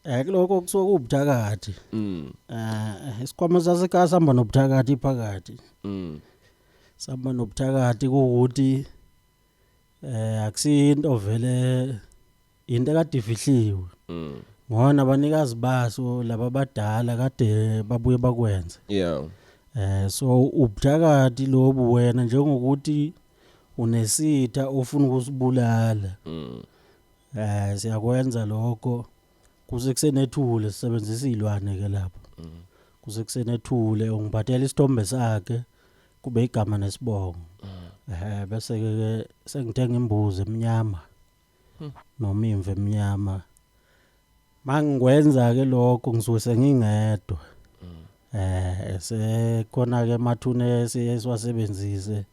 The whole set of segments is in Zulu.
Kuloko kusuka ubuthakathi. Isikhwama sasekhaya sihamba nobuthakathi phakathi. Sihamba nobuthakathi ukuthi akusinto vele into kade ifihliwe. Ngona abanikazi baso laba badala kade babuye bakwenze. Yeah. So ubuthakathi lobu wena njengokuthi unesitha ofuna ukusibulala. Siyakwenza lokho kuse kusenethule sisebenzisa izilwane ke lapho. Kuse kusenethule ungiphathela isithombe sakhe kube igama nesibongo. Bese ke sengithenga imbuzi eminyama noma imve eminyama. Mangikwenza ke lokho ngisuke sengingedwa. Sekhona ke mathune siwasebenzise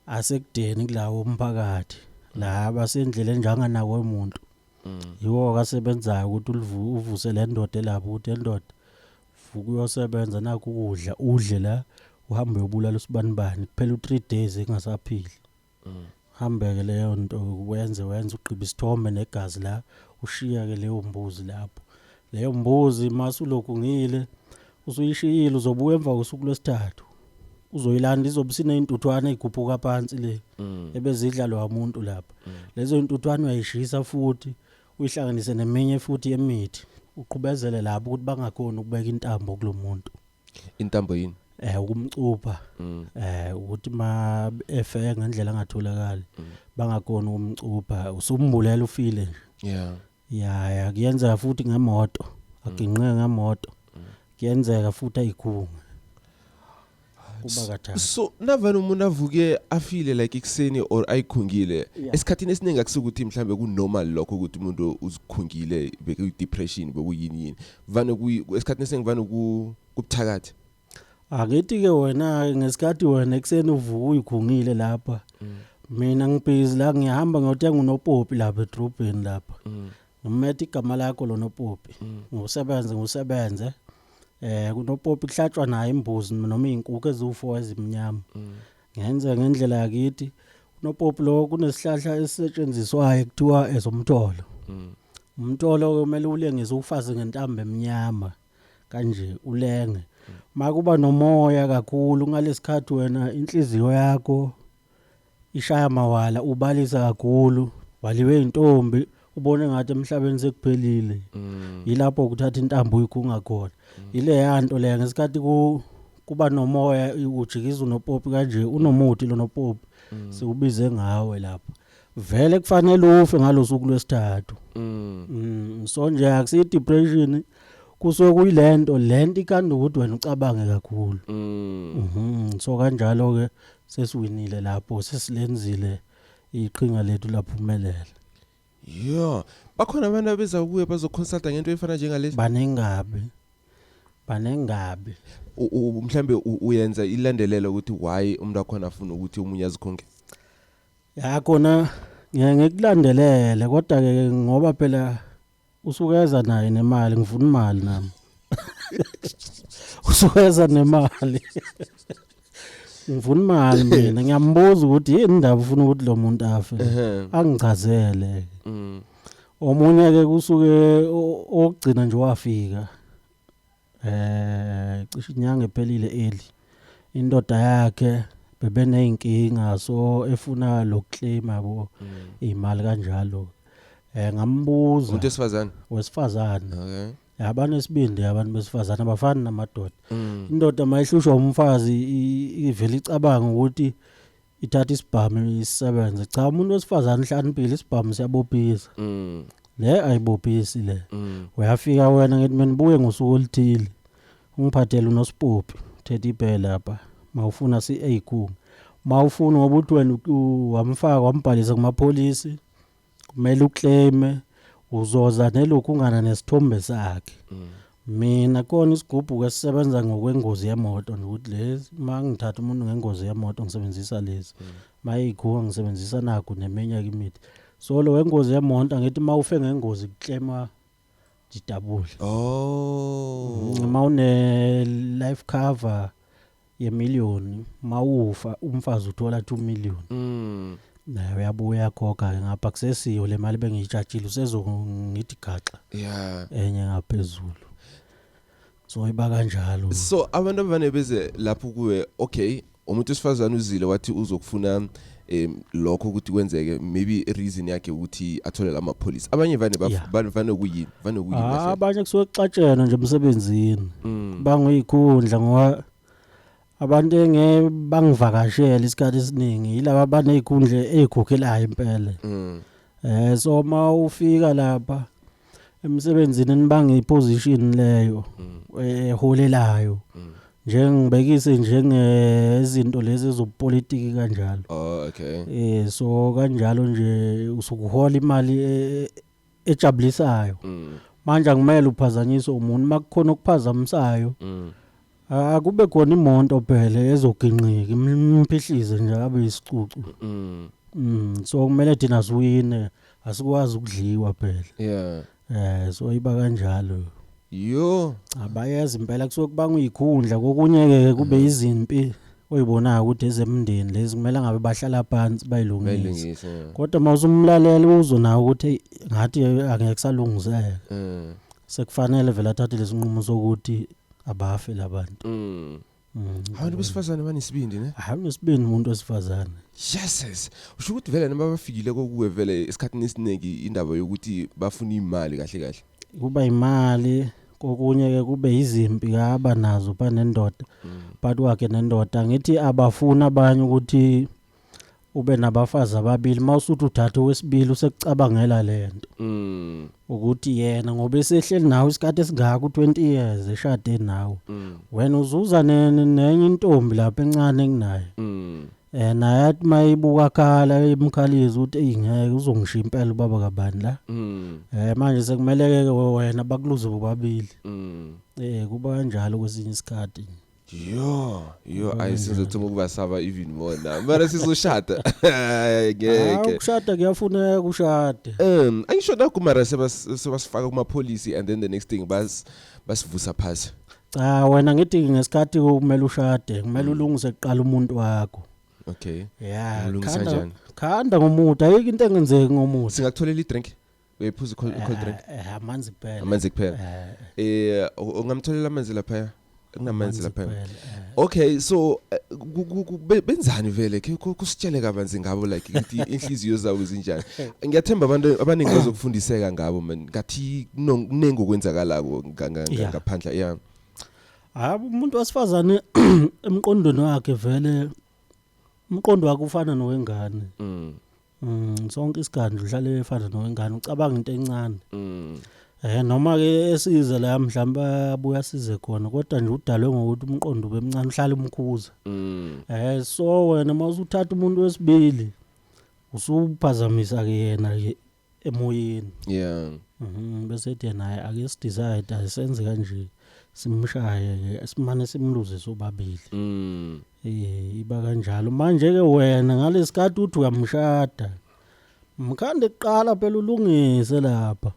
asekudeni kulawo umphakathi la abasendleleni njengana kwemuntu. Yiwo akasebenzayo ukuthi uvuse le ndoda elapho ukuthi endoda vuka uyosebenza nakho ukudla udle la uhambe uyobulala usibanibani kuphela u3 days engasaphili. Hambeke leyo nto wenze ugqiba isithombe negazi la ushiya ke leyo mbuzi lapho. Leyo mbuzi masulokhu ngile usuyishiyile uzobuya emva kosuku lwesithathu. Uzoyilanda izobe sineintuthwane ezigubhuka phansi le ebezidla lo umuntu lapha. Lezo intuthwane uyayishisa futhi uyihlanganise neminye futhi yemithi uqhubezele lapho ukuthi bangakhona ukubeka intambo kulomuntu. Intambo yini? Ukumcupha. Ukuthi ma efeke ngendlela engatholakala bangakhona ukumcupha usumbulela ufile. Yeah, kuyenza futhi ngemoto. Aginqe ngemoto. Kuyenzeka futhi ayikhunga. Kuba kathana. So navana umuntu avuke afile like ikuseni or ayikhungile esikhathini esiningi akusukuthi mhlambe ku normal lokho ukuthi umuntu uzikhungile beke depression bekuyini vane esikhathini esengivana kubuthakathi. Akithi ke wena ngesikhathi wena ekuseni uvuka uyikhungile lapha. Mina ngibhizi la ngiyahamba ngiyothenga unopopi lapha edrobheni lapha. Ngimethe igama lakho lo nopopi. Ngusebenze. Kunopopi kuhlatshwa naye imbuzi noma izinkukhu eziwu4 ezimnyama. Ngenze ngendlela yakithi. Unopopi lo kunesihlahla esisetshenziswayo kuthiwa ezomtholo. Umtholo kumele ulengise ufaze ngentambo eminyama kanje ulenge. Makuba nomoya kakhulu ngalesikhathi wena inhliziyo yakho ishaya mawala ubalisa kakhulu waliwe intombi ubone ngathi emhlabeni sekuphelile. Yilapho ukuthatha intambo uyikhunga khona. Ile yanto le ngesikhathi kuba nomoya ujikiza unopopi kanje unomuthi lo nopopi sikubize ngawe lapha. Vele kufanele ufe ngalosuku lwesithathu. So nje akusi depression kusuke kuyilento ikanda ukuthi wena ucabange kakhulu. So kanjalo ke sesiwinile lapho sesilenzile iqhinga lethu laphumelela. Yeah, bakhona abantu abeza kuye bazoconsulta ngento efana njengalezi. Banengabe. Mhlambe uyenza ilandelelo ukuthi why umuntu akhona afuna ukuthi umunye azikhonge. Ya khona ngiyekulandelele kodwa ke ngoba phela usukeza naye nemali ngifuna imali nami. Usukeza nemali. Ngifuna imali mina ngiyambuza ukuthi yini indaba ufuna ukuthi lo muntu afe. Angichazele. Omunye ke kusuke ogcina nje wafika. Cishe inyanga ephelile eli. Indoda yakhe bebeneyinkinga so efuna lokuclaim yabo imali kanjalo. Ngambuza umuntu wesifazane. Okay. Yabana esibindi abantu besifazane abafani namadoda. Indoda mayihlushwa umfazi ivela icabanga ukuthi ithatha isibhamu isisebenze. Cha umuntu wesifazane hlaniphile isibhamu siyabophisa. Le ayibophisi le. Uyafika wena ngithi mina buye ngosuku oluthile. Ungiphathele unosiphopi uthethe iphela lapha. Mawufuna si8 mawufuna ngoba uthi wena wamfaka wambhalisa kumapolisi kumele uclaim uzoza nelokhu ungana nesithombe sakhe. Mina khona isigubhu ke sisebenza ngokwengozi yemoto ukuthi lezi mangithatha umuntu ngengozi yemoto ngisebenzisa lezi mayikhuwa ngisebenzisa nakho nemenye imithi. So lo wengozi yemoto ngithi mawufe ngengozi kuclaima didabule. Mawune life cover ye million mawufa umfazi uthola 2 million. naye uyabuya khokha ke ngapha kusesiyo le mali bengiyitshajile usezongithi gaxa yeah enye ngaphezulu so iba kanjalo so abantu abane beze lapho kuwe okay umuntu wesifazana uzile wathi uzokufuna lokho ukuthi kwenzeke maybe reason yakhe ukuthi athole lama police abanye vane kuyini abanye kusuke kuxatshena nje emsebenzini bangiyikhundla ngoba abantu bangivakashela isikhathi esiningi yilaba banezikhundla ezikhokhelayo impela so ma ufika lapha emsebenzini nibange iposition leyo eholelayo njengibekise njengezinto lezi zopolitiki kanjalo okay so kanjalo nje usukuhola imali ejabulisayo manje angimele uphazanyiswe umuntu makukhona okuphazamisayo akube khona imonto phela ezoginqika imphihlize nje abe isicucu so kumele thina siwine asikwazi ukudliwa phela so iba kanjalo yo abayazi impela kusuke kubanga uyikhundla kokunye ke kube izimpi oyibona ukuthi ezemndeni lezi kumele ngabe bahlala phansi bayilungise kodwa mawusumlaleli uzonawo ukuthi ngathi angeke kusalungiseka sekufanele vele athathe lesinqumo sokuthi abafe labantu abantu besifazane banesibindi ne hayi umuntu wesifazane yes usho ukuthi vele nabafikile kokuwe vele esikhathini esiningi indaba yokuthi bafuna imali kahle kuba imali kokunye ke kube izimpi kaba nazo banendoda but wakhe nendoda ngithi abafuna abanye ukuthi ube nabafazi ababili mawusuthi uthatha wesibili usekucabangela lento ukuthi yena ngoba esehleli nawe isikhathi esingaka u20 years eshade nawe wena uzuza nenye intombi lapha encane kunayo naye athi mayibuka khala emkhaliza ukuthi ingeke uzongishiya impela ubaba kabani la manje sekumele ke wena bakuluze bobabili kuba kanjalo kwesinye isikhathi yo ayisizothuma ukubasaba even more na mara sizoshada ngeke ukushada kuyafuneka kushade angisho na kumara sebasifaka kuma policy and then the next thing basivusa phasi wena ngithi ngesikhathi kumele ushade kumele ulungise kuqala umuntu wakho okay ulungisa kanjani khanda ngomuthi ayike into engenzeki ngomuthi singakutholela i-drink uyiphuza cold drink amanzi kuphela ungamtholela amanzi lapha kunamanzi lapha okay so benzani vele kusitshele kabanzi ngabo like inhliziyo zawo izinjani ngiyathemba abantu abaningi bazokufundiseka ngabo man ngathi kunengi okwenzakalako ngaphandla umuntu wasifazane emqondweni wakhe vele umqondo wakhe ufana nowengane sonke isikhathi uhlale efana nowengane ucabanga into encane noma ke esize la mhlawumbe abuya size khona kodwa nje udalwe ngokuthi umqondo ubemncane uhlala umkhuza so wena mawusuthatha umuntu wesibili usuphazamisa ke yena emoyeni bese ethi naye ake sidecide asenze kanje simshaye simane simluze sobabili iba kanjalo manje ke wena ngalesikhathi uthi uyamshada mkhande kuqala phela ulungise lapha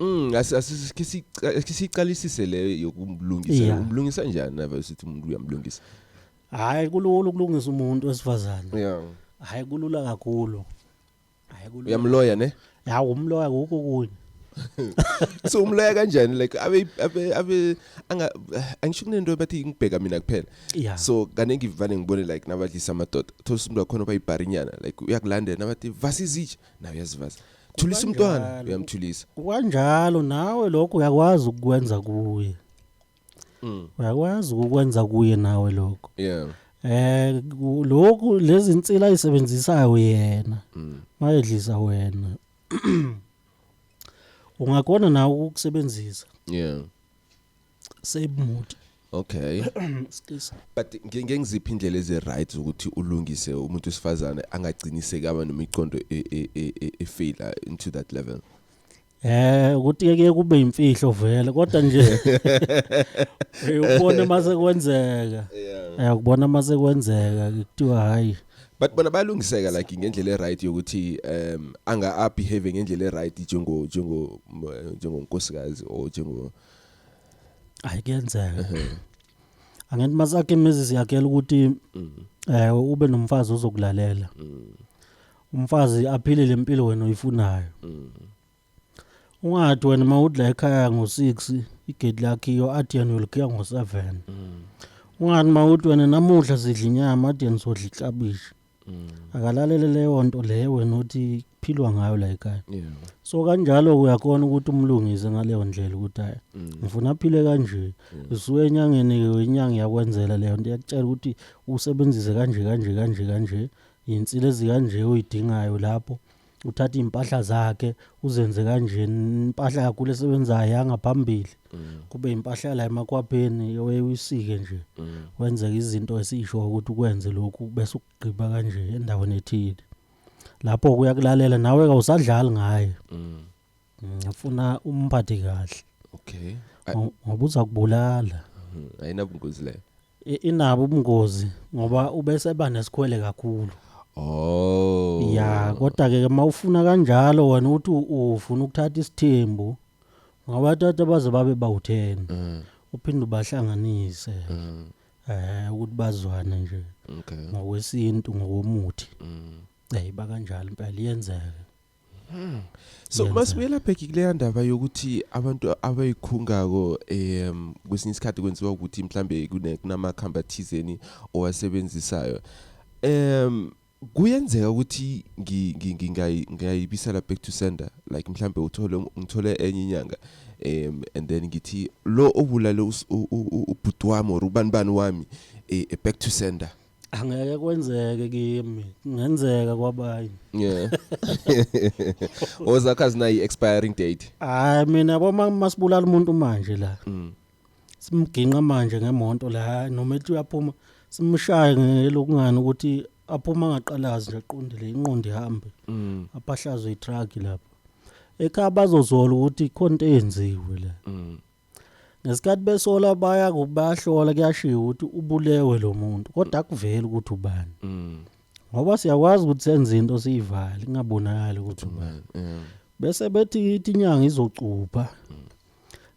asisiqalisise le yokumlungisa umlungisa njani nabe sithi umuntu uyamlungisa hayi kulula ukulungisa umuntu wesifazane hayi kulula kakhulu uyamloya ne umloya ukho kunye so umloya kanjani like abe angisho kunento bathi ngibheka mina kuphela so kanengi vane ngibone like nabadlisa amadoda thosa umuntu wakhona bayibharinyana like uyakulandela nabathi vasizitshe nawe uyazivasa thulisa umntwana uyamthulisa kanjalo nawe lokho uyakwazi ukwenza kuye uyakwazi ukwenza kuye nawe lokho lokho lezi insila ayisebenzisayo yena mayedlisa wena ungakona nawe ukusebenzisa save mood okay but ngengiziphi indlela ezi right ukuthi ulungise umuntu wesifazane angagciniseki aba nemiqondo efail into that level ukuthi ke kube imfihlo vele kodwa nje ubone mase kwenzeka ukubona mase kwenzeka kuthiwa hayi but bona bayalungiseka like ngendlela right yokuthi anga behave ngendlela right njengonkosikazi o njengo ayikenzeka angithi masakhe imizisi yakhe ukuthi ube nomfazi ozokulalela umfazi aphile lempilo wena uyifunayo. Ungathi wena mawudla ekhaya ngo6 igate lakhiyo athi yena uyolukhiya ngo7. Ungathi mawuthi wena namuhla sidla inyama athi yena sodla iklabishi. Akalalele leyo nto leyo wena uthi kuphilwa ngayo la ekhaya. So kanjalo uyakhona ukuthi umlungise ngaleyo ndlela ukuthi hayi ngifuna aphile kanje. Usuke enyangeni inyanga yakwenzela leyo nto yakutshela ukuthi usebenzise kanje insile ezikanje uyidingayo lapho. Uthatha impahla zakhe uzenze kanje impahla yakho lesebenzayo yangaphambili kube impahla la emakwapeni uyisike nje wenze izinto esisho ukuthi ukwenze lokhu bese ukugqiba kanje endaweni ethile lapho kuyakulalela nawe awusadlali ngaye. Ngifuna umphathe kahle. Okay. Ngoba uza kubulala. Ayinabungozi le. Inabo ubungozi ngoba ubese ba nesikhwele kakhulu. Oh. Ya kodwa ke mawufuna kanjalo wena uthi ufuna ukuthatha isithembu ngabathatha baze babe bawu10 uphinde ubahlanganise ukuthi bazwane nje ngokwesintu ngokomuthi ba kanjalo impela iyenzeka. So masibuyela pheki kule ndaba yokuthi abantu abayikhungako kwesinye isikhathi kwenziwa ukuthi mhlambe kunamakhamba thizeni owasebenzisayo kuyenzeka ukuthi ngingayibisela back to sender like mhlambe ngithole enye inyanga and then ngithi lo obulale ubhuti wami or ubanibani wami back to sender. Angeke kwenzeke kimi kungenzeka kwabanye. Yeah. Ozakhazi na expiring date. Hayi mina boma masibulala umuntu manje la. Simginqa manje ngemonto la noma ethi uyaphuma simshaye ngelokungani ukuthi aphuma ngaqalazi nje aqondile inqondo ihambe. Apahlazo itruck lapha. Ekhaya bazozola ukuthi khona into eyenziwe la. Ngesikhathi besola baya kubahlola kuyashiya ukuthi ubulewe lo muntu kodwa akuveli ukuthi ubani. Ngoba siyakwazi ukuthi senze into siyivale ingabonakali ukuthi ubani. Bese bethi inyanga izocupha.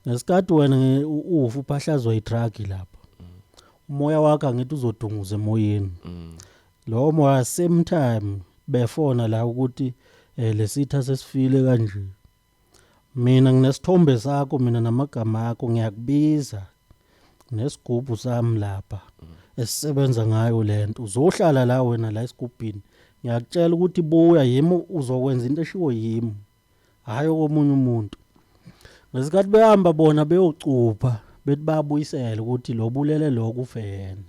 Ngesikhathi wena ufu uphahlazwa itruck lapha. Umoya wakhe angithi uzodunguza emoyeni. Lo moya same time befona la ukuthi lesitha sesifile kanje. Mina nginesithombe sakho mina namagama akho ngiyakubiza nesigubhu sami lapha esisebenza ngayo lento uzohlala la wena la esigubhini ngiyakutshela ukuthi buya yimi uzokwenza into eshiwo yimi hayo komunye umuntu. Ngesikhathi behamba bona beyocupha bethi babuyisela ukuthi lo bulele lokho ufe yena.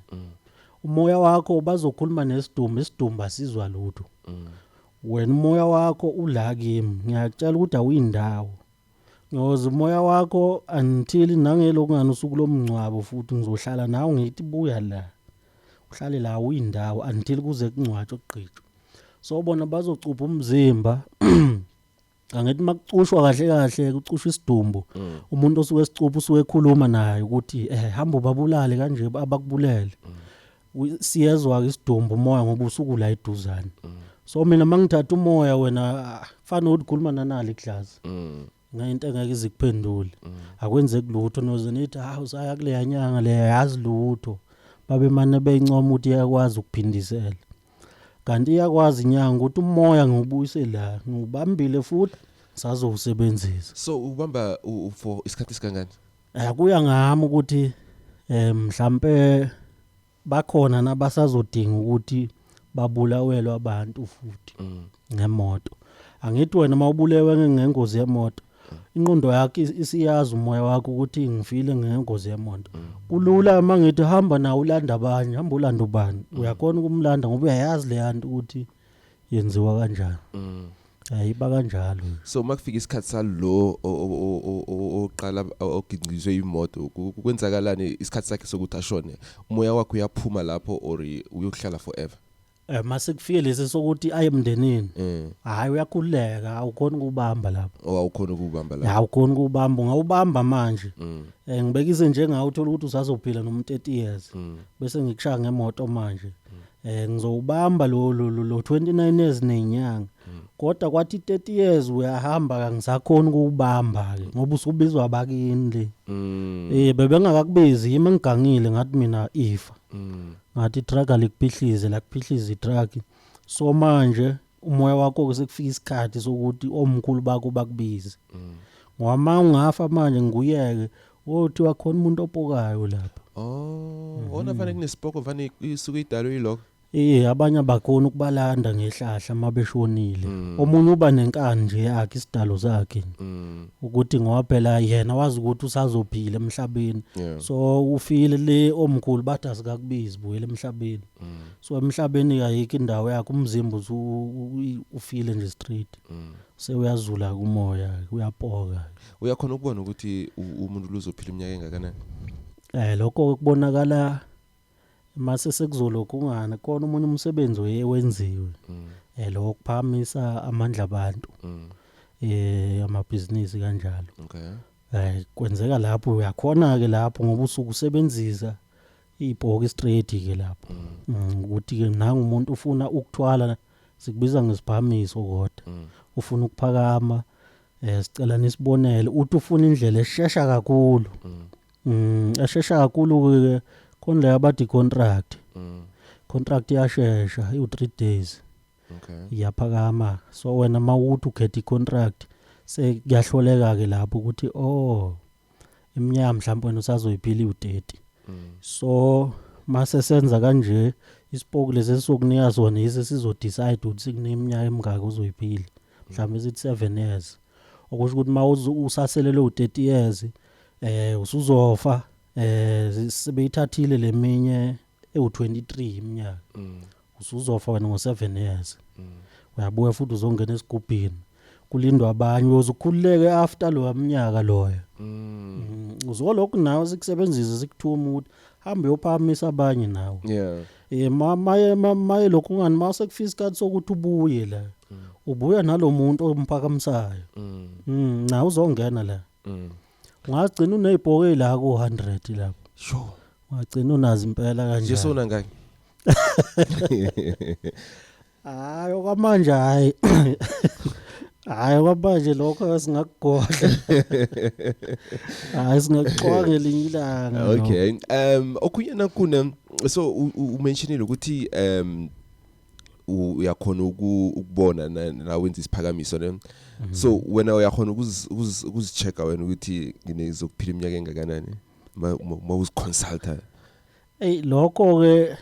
Umoya wakho bazokhuluma nesidumbu isidumbu asizwa lutho. Wena umoya wakho ula kimi ngiyakutshela ukuthi awuyindawo. Ngoze umoya wakho until nangelokungani usuku lomncwabo futhi ngizohlala nawe ngithi buya la. Uhlale la uyindawo until kuze kuncwatshwe oqhitshwe. So bona bazocupha umzimba. Angithi makucushwa kahle kucushwa isidumbu. Umuntu osuke esicupha usuke ekhuluma naye ukuthi hamba ubabulale kanje abakubulele. Siyezwa isidumbu umoya ngoba usuku la eduzane. So mina mangithatha umoya wena fana ukukhuluma nanali iglass. Ngayinto engeke izikuphendule. Akwenzeki lutho noze nithi usaya kule yanyanga le yazi lutho. Babe manje beyincoma ukuthi yakwazi ukuphindisela. Kanti iyakwazi inyanga ukuthi umoya ngubuyise la ngubambile futhi sazowusebenzisa. So ubamba for isikhathi sikangani? Kuya ngami ukuthi mhlambe bakhona nabasazodinga ukuthi babulawelwe abantu futhi ngemoto. Angithi wena mawubulewe ngengozi yemoto inqondo yakhe isiyazi umoya wakho ukuthi ngifile ngengozi yemoto. Kulula mangithi hamba na ulanda abanye hamba ulanda ubani uyakhona ukumlanda ngoba uyayazi le yanto ukuthi yenziwa kanjani. Ayiba kanjalo. So makufika isikhathi salo oqala ogidizwe imoto kwenzakalani isikhathi sakhe sokuthi ashone umoya wakho uyaphuma lapho or uyokuhlala forever? Mase kufike lesi sokuthi aye emndenini. Hayi uyakhuleka awukhona ukubamba lapho. Awukhona ukubamba lapho. Awukhona ukubamba ungawubamba manje. Ngibekise njengawe uthola ukuthi usazophila no 30 years. Bese ngikushaya ngemoto manje. Ngizowubamba lo 29 years nenyanga. Kodwa kwathi 30 years uyahamba kangisakhona ukubamba ke ngoba usubizwa abakini le. Bebengakakubizi yimi ngigangile ngathi mina ifa. Ngathi truck alikuphihlise la kuphihliza itruck. So manje umoya wakho kusekufika isikhathi sokuthi omkhulu bakho bakubize ngoba uma ungafa manje ngiyeke wothi wakhona umuntu opokayo lapha ona fanele kunesipoko vane isuke idalwe yilokho abanye abakhona ukubalanda ngehlahla mabeshonile omunye uba nenkani nje yakhe isidalo sakhe ukuthi ngoba phela yena wazi ukuthi usazophila emhlabeni so ufile le omkhulu bathi asikakubizi buyela emhlabeni so emhlabeni ayikho indawo yakhe umzimba ufile nje straight sewuyazula kumoya uyapoka uyakhona ukubona ukuthi umuntu luzophila iminyaka engakanani lokho kubonakala mase sekuzolokhu ungana khona umunye umsebenzi oyenziwe lokuphamisa amandla abantu amabhizinisi kanjalo kwenzeka lapho uyakhona ke lapho ngoba usuku usebenzisa ibhoki straight ke lapho ukuthi ke nangu umuntu ufuna ukuthwala sikubiza ngesiphamiso kodwa ufuna ukuphakama sicela nisibonele uthi ufuna indlela eshesha kakhulu eshesha kakhulu ke khona le abathi contract yashesha u3 days iyaphakama so wena mawuthi ukhetha icontract sekuyahloleka ke lapho ukuthi iminyaka mhlawumbe wena usazoyiphila u30 so mase senza kanje isipoko lesi sokunika sona yise sizodecide ukuthi sikuneminyaka emingaka uzoyiphila mhlawumbe sithi 7 years okusho ukuthi mawuzu usaselele u30 years usuzofa sebeyithathile leminye ewu23 iminyaka usuzofa wena ngo7 years uyabuya futhi uzongena esigubhini kulindwa abanye uzokhululeke after lo minyaka loyo uzolokhu nawe sikusebenzisa sikuthuma ukuthi hambe uyophamisa abanye nawe maye lokhu ngani mase kufika isikhathi sokuthi ubuye la ubuya nalomuntu omphakamisayo na uzongena la ungagcina unezibhoke la ku100 lapho sure ungagcina unazi impela kanjani nje sona ngaki hayi kwamanje hayi kwamanje lokho singakugodla singakuqwa ngelinye ilanga okay okunyana kuna so umentionile ukuthi uyakhona ukubona na wenza isiphakamiso ne so wena uyakhona ukuzichecka wena ukuthi nginezokuphila iminyaka engakanani mawuziconsulta lokho ke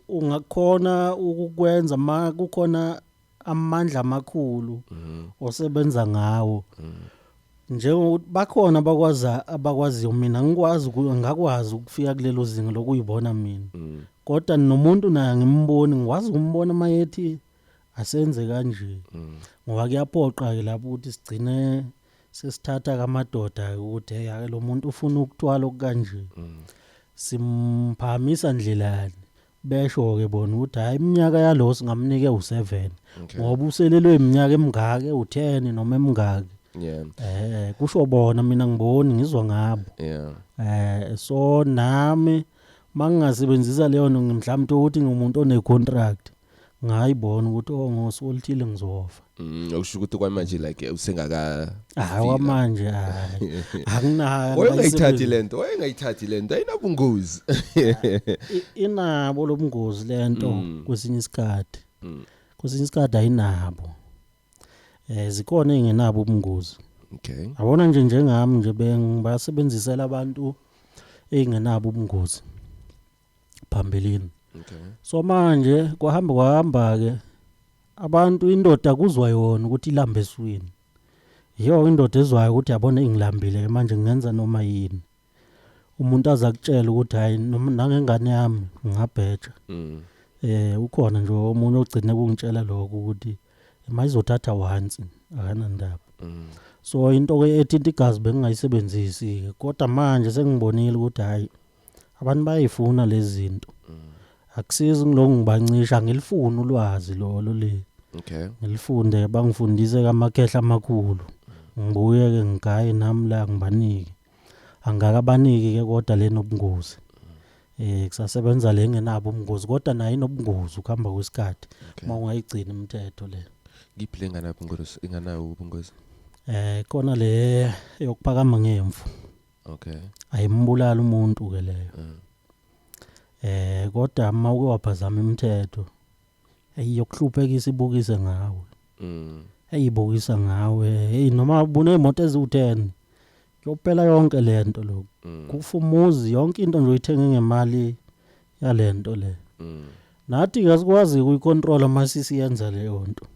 ungakhona ukukwenza ma kukhona amandla amakhulu osebenza ngawo njengokuthi bakhona abakwaziyo mina ngakwazi ukufika kulelo zinga lokuyibona mina kodwa nomuntu naye ngimboni ngikwazi ukumbona mayethi asenze kanje ngoba kuyaphoqa ke lapho ukuthi sigcine sesithatha kamadoda ukuthi hey lo muntu ufuna ukuthwala okanje simphamisa ndlelani besho ke bona ukuthi hayi iminyaka yalo singamnike u7 ngoba uselelwe iminyaka emingaka u10 noma emingaka kusho bona mina ngiboni ngizwa ngabo so nami mangingasebenzisa leyo mhlawumbe ukuthi ngumuntu onecontract ngayibona ukuthi ngosolithile ngizofa okusho ukuthi kwamanje like usengaka kwamanje akunayo wayengayithathi lento ayinabungozi inabo lobungozi lento kwesinye isikhathi ayinabo zikhona engenabo ubungozi abona nje njengami nje basebenzisela abantu engenabo ubungozi phambilini so manje kwahamba ke abantu indoda kuzwa yona ukuthi ilambe eswini yiyo indoda ezwayo ukuthi yabona ingilambile manje ngenza noma yini umuntu azakutshela ukuthi hayi noma nangengane yami ngingabheja ukhona nje umuntu ogcina kungitshela lokho ukuthi mayizothatha once akanandaba so into ke ethinta igazi bengingayisebenzisi kodwa manje sengibonile ukuthi hayi abantu bayifuna lezi zinto akusizi ngilongo ngibancisha ngilifuna ulwazi lolo le ngilifunde bangifundise kamakhehla amakhulu ngibuye ke ngigaye nami la ngibanike angakabaniki ke kodwa lenobungozi kusasebenza le ngenabo ubungozi kodwa nayo inobungozi ukuhamba kwesikhathi uma ungayigcina imithetho le ngiphle nganabo inganawo ubungozi khona le yokuphakama ngemvu ayimbulala umuntu ke leyo kodwa uma uke waphazama imithetho yokuhluphekisa ibukise ngawe Mm. eyibukisa ngawe hey noma bune imoto ezu10 kuyophela yonke lento lo kufa umuzi yonke into nje uyithenge ngemali yalento le nathi ngasikwazi ukuyicontrol masisi yenza leyo nto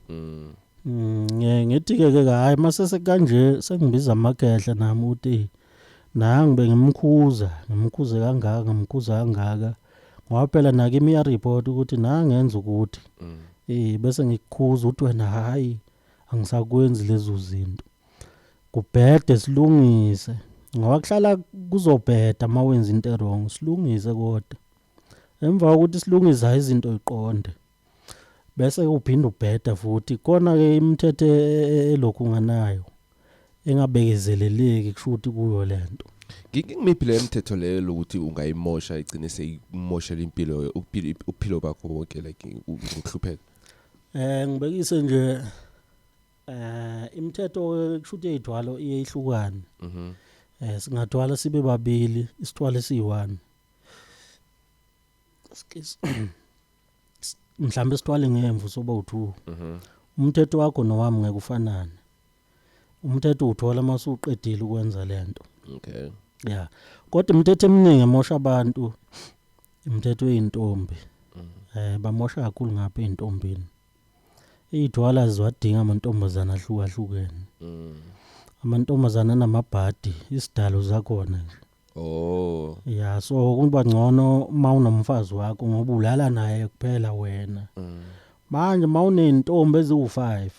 ngithi ke hayi masese kanje sengibiza amagedla nami uthi nangibe ngimkhuza kangaka ngoba phela nakimi ya report ukuthi nangenza ukuthi bese ngikukhuza uthi wena hayi angisakwenzi lezo zinto kubhede silungise ngoba kuhlala kuzobheda mawenza into wrong silungise kodwa emva ukuthi silungisa izinto iqonde bese uphinda ubheda futhi kona ke imithetho elokhu nganayo engabekezeleleki kusho ukuthi kuyo lento ngimiphi le mthetho leyo lokuthi ungayimosha igcine seyimoshela impilo uphilo bakho bonke like ukuhlupheka ngibekise nje imithetho kusho ukuthi eyidwalo iyehlukana singadwala sibe babili isithwala esiyi1 mhlambe isithwala ngemvu soba u2 umthetho wakho nowami ngeke ufanane umthetho uthola masuqedile ukwenza lento okay yeah kodwa imithetho eminingi emosha abantu imithetho eyintombi bamosha kakhulu ngapha eintombini idwala ziwadinga amantombazana ahlukahlukene amantombazana namabhadi isidalo zakhona nje yeah so kuba ngcono mawunomfazi wakho ngoba ulala naye kuphela wena manje mawunentombi eziwu5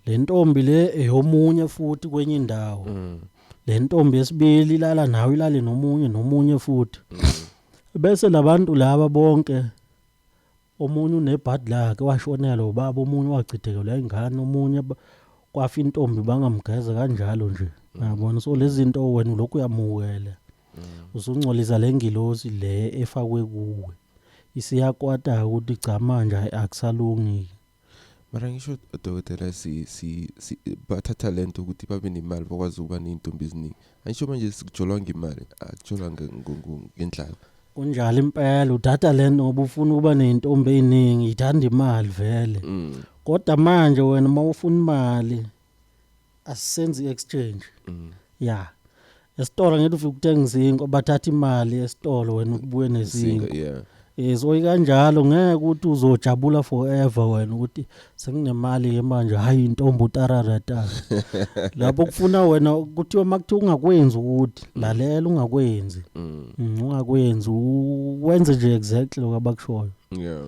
le ntombi le eyomunye futhi kwenye indawo le ntombi yesibili ilala nawe ilale nomunye futhi bese labantu laba bonke omunye unebhadi lakhe washonela ubaba omunye wachithekela ingane omunye kwafa intombi bangamgeza kanjalo nje yabona so lezi zinto wena ulokhu uyamukela usungcolisa lengilosi le efakwe kuwe isiyakwata ukuthi cha manje akusalungi mara ngisho dokotela bathatha lento ukuthi babe nemali bakwazi ukuba nezintombi eziningi angisho manje sikujolwa ngemali akujolwa ngendlala kunjalo impela uthatha lento ngoba ufuna ukuba nezintombi eziningi ithanda imali vele kodwa manje wena mawufuna imali asisenzi exchange yeah esitolo ngithi ufika ukuthenga izinto bathatha imali esitolo wena ukubuye nezinto so ikanjalo ngeke ukuthi uzojabula forever wena ukuthi senginemali ke manje hayi intombi utararata lapho kufuna wena ukuthi makuthi ungakwenzi ukuthi lalela ungakwenzi ungakwenzi wenze nje exactly lokho abakushoyo yeah